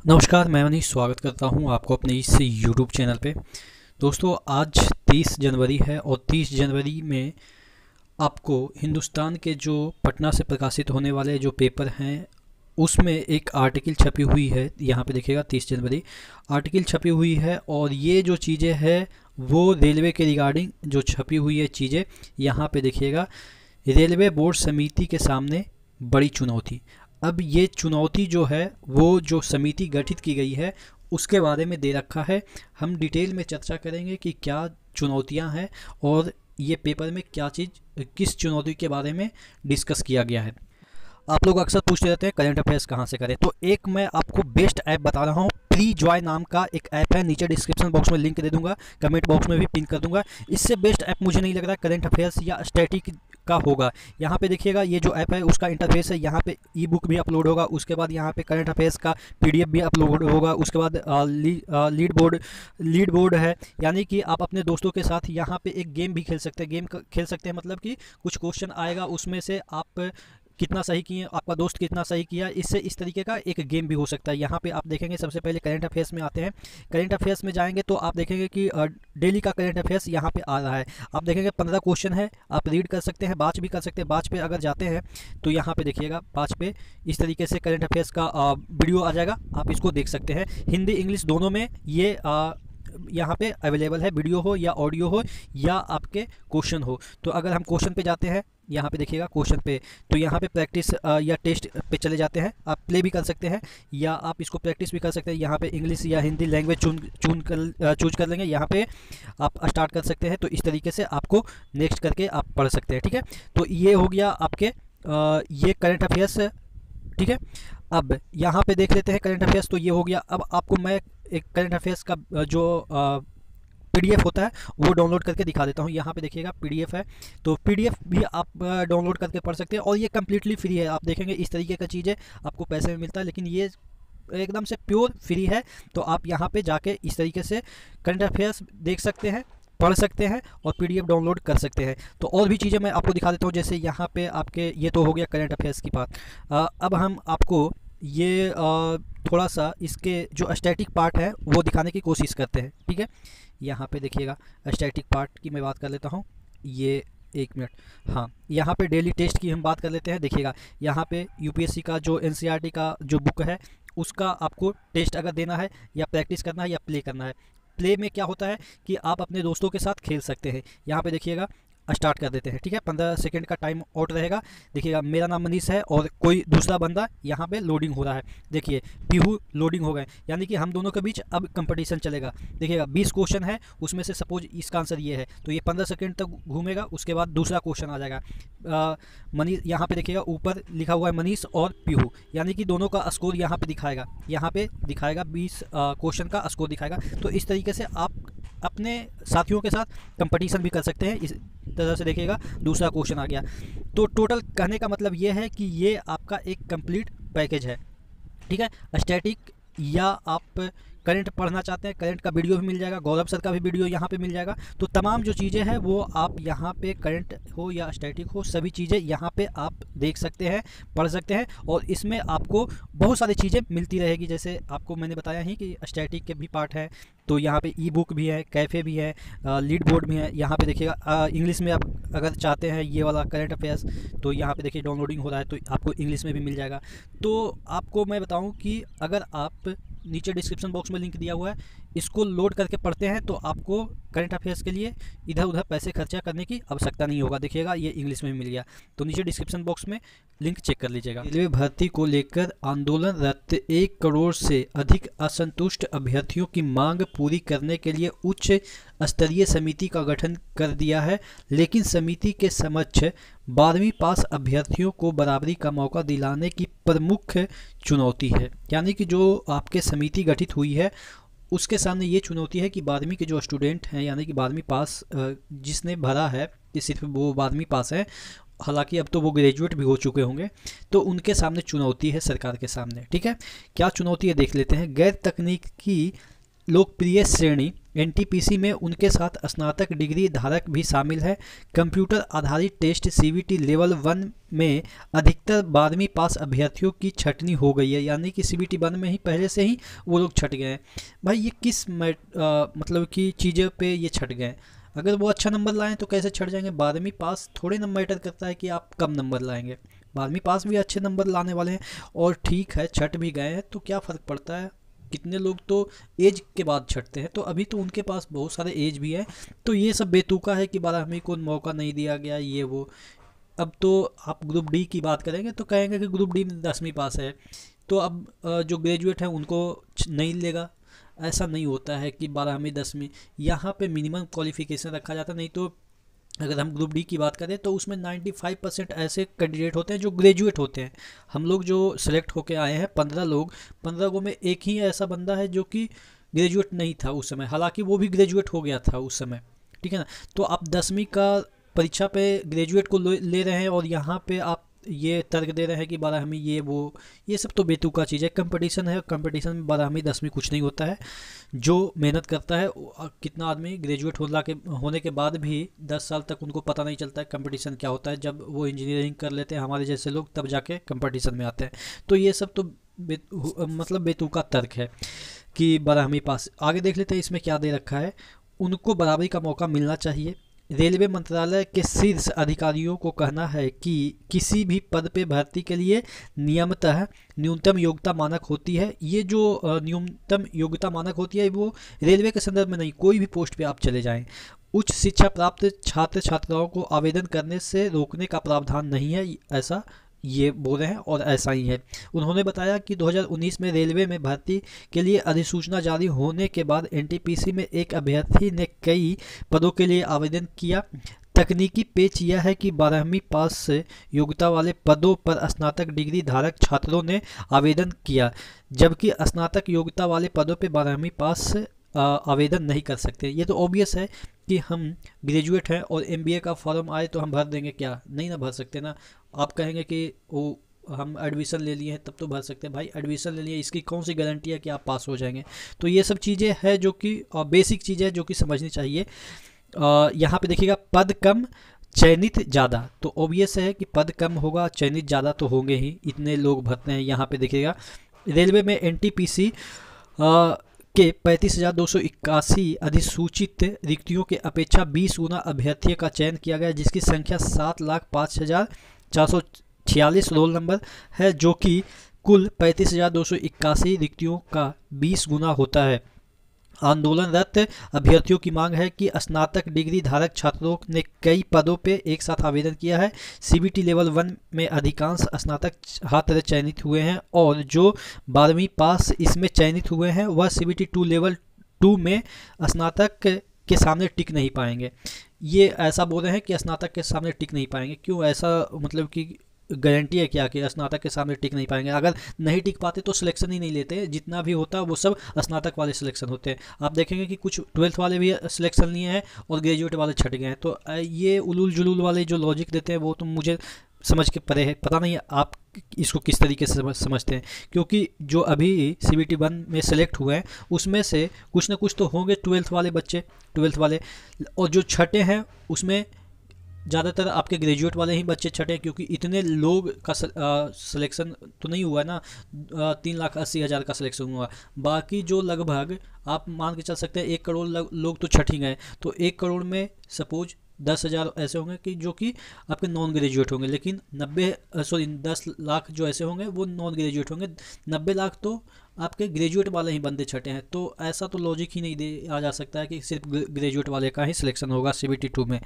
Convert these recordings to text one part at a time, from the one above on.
नमस्कार, मैं मनीष स्वागत करता हूं आपको अपने इस YouTube चैनल पे। दोस्तों, आज 30 जनवरी है और 30 जनवरी में आपको हिंदुस्तान के जो पटना से प्रकाशित होने वाले जो पेपर हैं उसमें एक आर्टिकल छपी हुई है। यहाँ पे देखिएगा 30 जनवरी आर्टिकल छपी हुई है और ये जो चीज़ें हैं वो रेलवे के रिगार्डिंग जो छपी हुई है चीज़ें, यहाँ पे देखिएगा रेलवे बोर्ड समिति के सामने बड़ी चुनौती। अब ये चुनौती जो है वो जो समिति गठित की गई है उसके बारे में दे रखा है। हम डिटेल में चर्चा करेंगे कि क्या चुनौतियां हैं और ये पेपर में क्या चीज़ किस चुनौती के बारे में डिस्कस किया गया है। आप लोग अक्सर पूछते रहते हैं करंट अफेयर्स कहाँ से करें, तो एक मैं आपको बेस्ट ऐप बता रहा हूँ। प्री जॉय नाम का एक ऐप है, नीचे डिस्क्रिप्शन बॉक्स में लिंक दे दूंगा, कमेंट बॉक्स में भी पिन कर दूंगा। इससे बेस्ट ऐप मुझे नहीं लग रहा करंट अफेयर्स या स्टैटिक का होगा। यहाँ पे देखिएगा ये जो ऐप है उसका इंटरफेस है, यहाँ पे ई बुक भी अपलोड होगा, उसके बाद यहाँ पे करंट अफेयर्स का PDF भी अपलोड होगा, उसके बाद लीड बोर्ड है। यानी कि आप अपने दोस्तों के साथ यहाँ पे एक गेम भी खेल सकते हैं। गेम खेल सकते हैं मतलब कि कुछ क्वेश्चन आएगा, उसमें से आप कितना सही किए, आपका दोस्त कितना सही किया, इससे इस तरीके का एक गेम भी हो सकता है। यहाँ पे आप देखेंगे सबसे पहले करंट अफेयर्स में आते हैं। करंट अफेयर्स में जाएंगे तो आप देखेंगे कि डेली का करंट अफेयर्स यहाँ पे आ रहा है। आप देखेंगे 15 क्वेश्चन है, आप रीड कर सकते हैं, बाच भी कर सकते हैं। बाच पे अगर जाते हैं तो यहाँ पे देखिएगा बाच पे इस तरीके से करंट अफेयर्स का वीडियो आ जाएगा, आप इसको देख सकते हैं। हिंदी इंग्लिश दोनों में ये यहाँ पे अवेलेबल है, वीडियो हो या ऑडियो हो या आपके क्वेश्चन हो। तो अगर हम क्वेश्चन पे जाते हैं, यहाँ पे देखिएगा क्वेश्चन पे, तो यहाँ पे प्रैक्टिस या टेस्ट पे चले जाते हैं। आप प्ले भी कर सकते हैं या आप इसको प्रैक्टिस भी कर सकते हैं। यहाँ पे इंग्लिश या हिंदी लैंग्वेज चूज कर लेंगे, यहाँ पे आप स्टार्ट कर सकते हैं। तो इस तरीके से आपको नेक्स्ट करके आप पढ़ सकते हैं। ठीक है, तो ये हो गया आपके ये करंट अफेयर्स। ठीक है, अब यहाँ पे देख लेते हैं करंट अफेयर्स, तो ये हो गया। अब आपको मैं एक करंट अफेयर्स का जो PDF होता है वो डाउनलोड करके दिखा देता हूँ। यहाँ पे देखिएगा PDF है, तो PDF भी आप डाउनलोड करके पढ़ सकते हैं और ये कम्प्लीटली फ्री है। आप देखेंगे इस तरीके का चीज़ें आपको पैसे में मिलता है, लेकिन ये एकदम से प्योर फ्री है। तो आप यहाँ पे जाके इस तरीके से करंट अफेयर्स देख सकते हैं, पढ़ सकते हैं और PDF डाउनलोड कर सकते हैं। तो और भी चीज़ें मैं आपको दिखा देता हूँ, जैसे यहाँ पे आपके ये तो हो गया करंट अफेयर्स की बात। अब हम आपको ये थोड़ा सा इसके जो स्टैटिक पार्ट है वो दिखाने की कोशिश करते हैं। ठीक है, यहाँ पे देखिएगा स्टैटिक पार्ट की मैं बात कर लेता हूँ। ये एक मिनट, हाँ, यहाँ पे डेली टेस्ट की हम बात कर लेते हैं। देखिएगा यहाँ पे UPSC का जो NCERT का जो बुक है उसका आपको टेस्ट अगर देना है या प्रैक्टिस करना है या प्ले करना है। प्ले में क्या होता है कि आप अपने दोस्तों के साथ खेल सकते हैं। यहाँ पे देखिएगा स्टार्ट कर देते हैं। ठीक है, 15 सेकंड का टाइम आउट रहेगा। देखिएगा मेरा नाम मनीष है और कोई दूसरा बंदा यहाँ पे लोडिंग हो रहा है। देखिए पीहू लोडिंग हो गए, यानी कि हम दोनों के बीच अब कंपटीशन चलेगा। देखिएगा 20 क्वेश्चन है, उसमें से सपोज इसका आंसर ये है, तो ये 15 सेकंड तक घूमेगा, उसके बाद दूसरा क्वेश्चन आ जाएगा। मनीष यहाँ पे देखिएगा ऊपर लिखा हुआ है मनीष और पीहू, यानी कि दोनों का स्कोर यहाँ पे दिखाएगा। यहाँ पे दिखाएगा 20 क्वेश्चन का स्कोर दिखाएगा। तो इस तरीके से आप अपने साथियों के साथ कंपटीशन भी कर सकते हैं। इस तरह से देखिएगा दूसरा क्वेश्चन आ गया। तो टोटल कहने का मतलब ये है कि ये आपका एक कंप्लीट पैकेज है। ठीक है, स्टैटिक या आप करंट पढ़ना चाहते हैं, करंट का वीडियो भी मिल जाएगा, गौरव सर का भी वीडियो यहाँ पे मिल जाएगा। तो तमाम जो चीज़ें हैं वो आप यहाँ पे करंट हो या स्टैटिक हो सभी चीज़ें यहाँ पे आप देख सकते हैं, पढ़ सकते हैं और इसमें आपको बहुत सारी चीज़ें मिलती रहेगी। जैसे आपको मैंने बताया ही कि स्टैटिक के भी पार्ट है, तो यहाँ पे ई बुक भी है, कैफ़े भी है, लीड बोर्ड भी है। यहाँ पे देखिएगा इंग्लिश में आप अगर चाहते हैं ये वाला करंट अफेयर्स, तो यहाँ पे देखिए डाउनलोडिंग हो रहा है, तो आपको इंग्लिश में भी मिल जाएगा। तो आपको मैं बताऊँ कि अगर आप नीचे डिस्क्रिप्शन बॉक्स में लिंक दिया हुआ है, इसको लोड करके पढ़ते हैं तो आपको करंट अफेयर्स के लिए इधर उधर पैसे खर्चा करने की आवश्यकता नहीं होगा। देखिएगा ये इंग्लिश में मिल गया, तो नीचे डिस्क्रिप्शन बॉक्स में लिंक चेक कर लीजिएगा। रेलवे भर्ती को लेकर आंदोलनरत 1 करोड़ से अधिक असंतुष्ट अभ्यर्थियों की मांग पूरी करने के लिए उच्च स्तरीय समिति का गठन कर दिया है, लेकिन समिति के समक्ष 12वीं पास अभ्यर्थियों को बराबरी का मौका दिलाने की प्रमुख चुनौती है। यानी कि जो आपके समिति गठित हुई है उसके सामने ये चुनौती है कि 12वीं के जो स्टूडेंट हैं, यानी कि 12वीं पास जिसने भरा है कि सिर्फ वो 12वीं पास है, हालांकि अब तो वो ग्रेजुएट भी हो चुके होंगे, तो उनके सामने चुनौती है सरकार के सामने। ठीक है, क्या चुनौती है देख लेते हैं। गैर तकनीकी लोकप्रिय श्रेणी एनटीपीसी में उनके साथ स्नातक डिग्री धारक भी शामिल है। कंप्यूटर आधारित टेस्ट सीबीटी लेवल 1 में अधिकतर 12वीं पास अभ्यर्थियों की छटनी हो गई है, यानी कि सीबीटी 1 में ही पहले से ही वो लोग छट गए हैं। भाई ये किस मतलब कि चीज़ों पे ये छट गए? अगर वो अच्छा नंबर लाएं तो कैसे छट जाएंगे? 12वीं पास थोड़े ना मैटर करता है कि आप कम नंबर लाएंगे, 12वीं पास भी अच्छे नंबर लाने वाले हैं और ठीक है छट भी गए हैं तो क्या फ़र्क पड़ता है। कितने लोग तो एज के बाद छटते हैं, तो अभी तो उनके पास बहुत सारे एज भी है। तो ये सब बेतुका है कि 12वीं को मौका नहीं दिया गया ये वो। अब तो आप ग्रुप डी की बात करेंगे तो कहेंगे कि ग्रुप डी में 10वीं पास है तो अब जो ग्रेजुएट है उनको नहीं लेगा। ऐसा नहीं होता है कि 12वीं 10वीं, यहाँ पे मिनिमम क्वालिफिकेशन रखा जाता। नहीं तो अगर हम ग्रुप डी की बात करें तो उसमें 95% ऐसे कैंडिडेट होते हैं जो ग्रेजुएट होते हैं। हम लोग जो सिलेक्ट होके आए हैं 15 लोग, 15 को में एक ही ऐसा बंदा है जो कि ग्रेजुएट नहीं था उस समय, हालांकि वो भी ग्रेजुएट हो गया था उस समय, ठीक है ना। तो आप 10वीं का परीक्षा पे ग्रेजुएट को ले रहे हैं और यहाँ पे आप ये तर्क दे रहे हैं कि 12वीं ये वो, ये सब तो बेतुका चीज़ है। कंपटीशन है, कंपटीशन में 12वीं 10वीं कुछ नहीं होता है। जो मेहनत करता है, कितना आदमी ग्रेजुएट होने के बाद भी 10 साल तक उनको पता नहीं चलता है कंपटीशन क्या होता है। जब वो इंजीनियरिंग कर लेते हैं हमारे जैसे लोग तब जाके कंपटीशन में आते हैं। तो ये सब तो मतलब बेतुका तर्क है कि 12वीं पास। आगे देख लेते हैं इसमें क्या दे रखा है। उनको बराबरी का मौका मिलना चाहिए। रेलवे मंत्रालय के शीर्ष अधिकारियों को कहना है कि किसी भी पद पे भर्ती के लिए नियमतः न्यूनतम योग्यता मानक होती है। ये जो न्यूनतम योग्यता मानक होती है वो रेलवे के संदर्भ में नहीं, कोई भी पोस्ट पे आप चले जाएं। उच्च शिक्षा प्राप्त छात्र छात्राओं को आवेदन करने से रोकने का प्रावधान नहीं है, ऐसा ये बोल रहे हैं और ऐसा ही है। उन्होंने बताया कि 2019 में रेलवे में भर्ती के लिए अधिसूचना जारी होने के बाद एनटीपीसी में एक अभ्यर्थी ने कई पदों के लिए आवेदन किया। तकनीकी पेच यह है कि 12वीं पास से योग्यता वाले पदों पर स्नातक डिग्री धारक छात्रों ने आवेदन किया, जबकि स्नातक योग्यता वाले पदों पर 12वीं पास से आवेदन नहीं कर सकते। ये तो ऑब्वियस है कि हम ग्रेजुएट हैं और एमबीए का फॉर्म आए तो हम भर देंगे क्या? नहीं ना भर सकते ना। आप कहेंगे कि वो हम एडमिशन ले लिए हैं तब तो भर सकते हैं। भाई एडमिशन ले लिए, इसकी कौन सी गारंटी है कि आप पास हो जाएंगे? तो ये सब चीज़ें हैं जो कि बेसिक चीज़ें हैं जो कि समझनी चाहिए। यहाँ पे देखिएगा पद कम चयनित ज़्यादा, तो ऑब्वियस है कि पद कम होगा चयनित ज़्यादा तो होंगे ही, इतने लोग भरते हैं। यहाँ पे देखिएगा रेलवे में एनटीपीसी के 35,281 अधिसूचित रिक्तियों के अपेक्षा 20 गुना अभ्यर्थियों का चयन किया गया, जिसकी संख्या 7,05,446 रोल नंबर है, जो कि कुल 35,281 रिक्तियों का 20 गुना होता है। आंदोलनरत अभ्यर्थियों की मांग है कि स्नातक डिग्री धारक छात्रों ने कई पदों पे एक साथ आवेदन किया है। सीबीटी लेवल 1 में अधिकांश स्नातक छात्र चयनित हुए हैं और जो 12वीं पास इसमें चयनित हुए हैं वह सीबीटी 2 लेवल 2 में स्नातक के सामने टिक नहीं पाएंगे। ये ऐसा बोल रहे हैं कि स्नातक के सामने टिक नहीं पाएंगे। क्यों ऐसा, मतलब कि गारंटी है क्या कि स्नातक के सामने टिक नहीं पाएंगे? अगर नहीं टिक पाते तो सिलेक्शन ही नहीं लेते। जितना भी होता है वो सब स्नातक वाले सिलेक्शन होते हैं। आप देखेंगे कि कुछ 12th वाले भी सिलेक्शन लिए हैं और ग्रेजुएट वाले छट गए हैं। तो ये उलूल जुलूल वाले जो लॉजिक देते हैं वो तो मुझे समझ के परे है। पता नहीं आप इसको किस तरीके से समझते हैं, क्योंकि जो अभी सीबीटी 1 में सेलेक्ट हुए हैं उसमें से कुछ ना कुछ तो होंगे 12th वाले बच्चे, 12th वाले, और जो छठे हैं उसमें ज़्यादातर आपके ग्रेजुएट वाले ही बच्चे छठे, क्योंकि इतने लोग का सिलेक्शन तो नहीं हुआ ना। 3,80,000 का सिलेक्शन हुआ। बाकी जो लगभग आप मान के चल सकते हैं 1 करोड़ लोग तो छठ ही गए। तो 1 करोड़ में सपोज 10,000 ऐसे होंगे कि जो कि आपके नॉन ग्रेजुएट होंगे, लेकिन 10 लाख जो ऐसे होंगे वो नॉन ग्रेजुएट होंगे। 90 लाख तो आपके ग्रेजुएट वाले ही बंदे छटे हैं। तो ऐसा तो लॉजिक ही नहीं दे आ जा सकता है कि सिर्फ ग्रेजुएट वाले का ही सिलेक्शन होगा सीबीटी 2 में।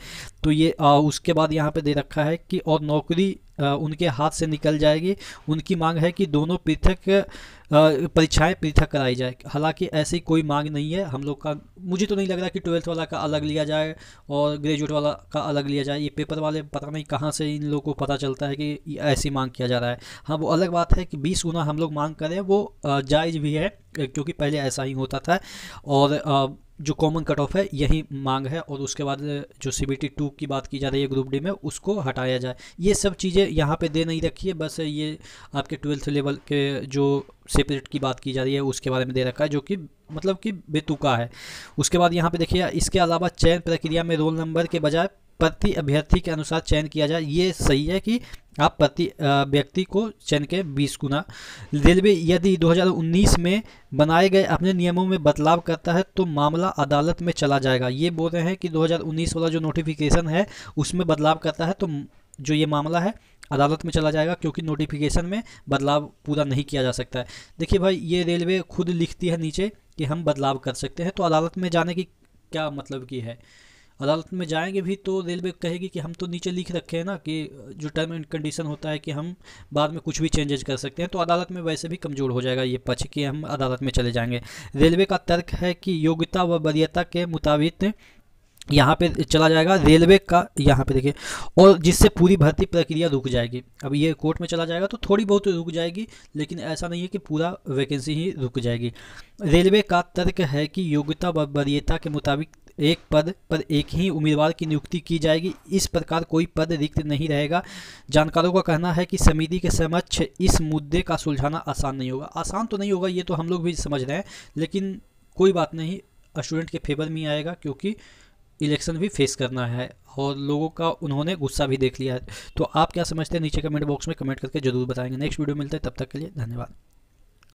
तो ये उसके बाद यहाँ पे दे रखा है कि और नौकरी उनके हाथ से निकल जाएगी। उनकी मांग है कि दोनों पृथक परीक्षाएं पृथक कराई जाए। हालांकि ऐसी कोई मांग नहीं है हम लोग का। मुझे तो नहीं लग रहा कि 12th वाला का अलग लिया जाए और ग्रेजुएट वाला का अलग लिया जाए। ये पेपर वाले पता नहीं कहाँ से इन लोगों को पता चलता है कि ऐसी मांग किया जा रहा है। हाँ, वो अलग बात है कि 20 गुना हम लोग मांग करें, वो जायज़ भी है, क्योंकि पहले ऐसा ही होता था। और जो कॉमन कट ऑफ है यही मांग है, और उसके बाद जो CBT 2 की बात की जा रही है ग्रुप डी में उसको हटाया जाए। ये सब चीज़ें यहाँ पे दे नहीं रखी है, बस ये आपके 12th लेवल के जो सेपरेट की बात की जा रही है उसके बारे में दे रखा है, जो कि मतलब कि बेतुका है। उसके बाद यहाँ पे देखिए, इसके अलावा चयन प्रक्रिया में रोल नंबर के बजाय प्रति अभ्यर्थी के अनुसार चयन किया जाए। ये सही है कि आप प्रति व्यक्ति को चयन के 20 गुना। रेलवे यदि 2019 में बनाए गए अपने नियमों में बदलाव करता है तो मामला अदालत में चला जाएगा। ये बोल रहे हैं कि 2019 वाला जो नोटिफिकेशन है उसमें बदलाव करता है तो जो ये मामला है अदालत में चला जाएगा, क्योंकि नोटिफिकेशन में बदलाव पूरा नहीं किया जा सकता है। देखिए भाई, ये रेलवे खुद लिखती है नीचे कि हम बदलाव कर सकते हैं, तो अदालत में जाने की क्या मतलब की है। अदालत में जाएंगे भी तो रेलवे कहेगी कि हम तो नीचे लिख रखे हैं ना कि जो टर्म एंड कंडीशन होता है कि हम बाद में कुछ भी चेंजेस कर सकते हैं, तो अदालत में वैसे भी कमज़ोर हो जाएगा ये पक्ष कि हम अदालत में चले जाएंगे। रेलवे का तर्क है कि योग्यता व वरीयता के मुताबिक यहाँ पे चला जाएगा रेलवे का, यहाँ पे देखिए, और जिससे पूरी भर्ती प्रक्रिया रुक जाएगी। अब ये कोर्ट में चला जाएगा तो थोड़ी बहुत रुक जाएगी, लेकिन ऐसा नहीं है कि पूरा वैकेंसी ही रुक जाएगी। रेलवे का तर्क है कि योग्यता व वरीयता के मुताबिक एक पद पर एक ही उम्मीदवार की नियुक्ति की जाएगी, इस प्रकार कोई पद रिक्त नहीं रहेगा। जानकारों का कहना है कि समिति के समक्ष इस मुद्दे का सुलझाना आसान नहीं होगा। आसान तो नहीं होगा, ये तो हम लोग भी समझ रहे हैं, लेकिन कोई बात नहीं, स्टूडेंट के फेवर में आएगा, क्योंकि इलेक्शन भी फेस करना है और लोगों का उन्होंने गुस्सा भी देख लिया है। तो आप क्या समझते हैं नीचे कमेंट बॉक्स में कमेंट करके जरूर बताएंगे। नेक्स्ट वीडियो मिलते हैं, तब तक के लिए धन्यवाद।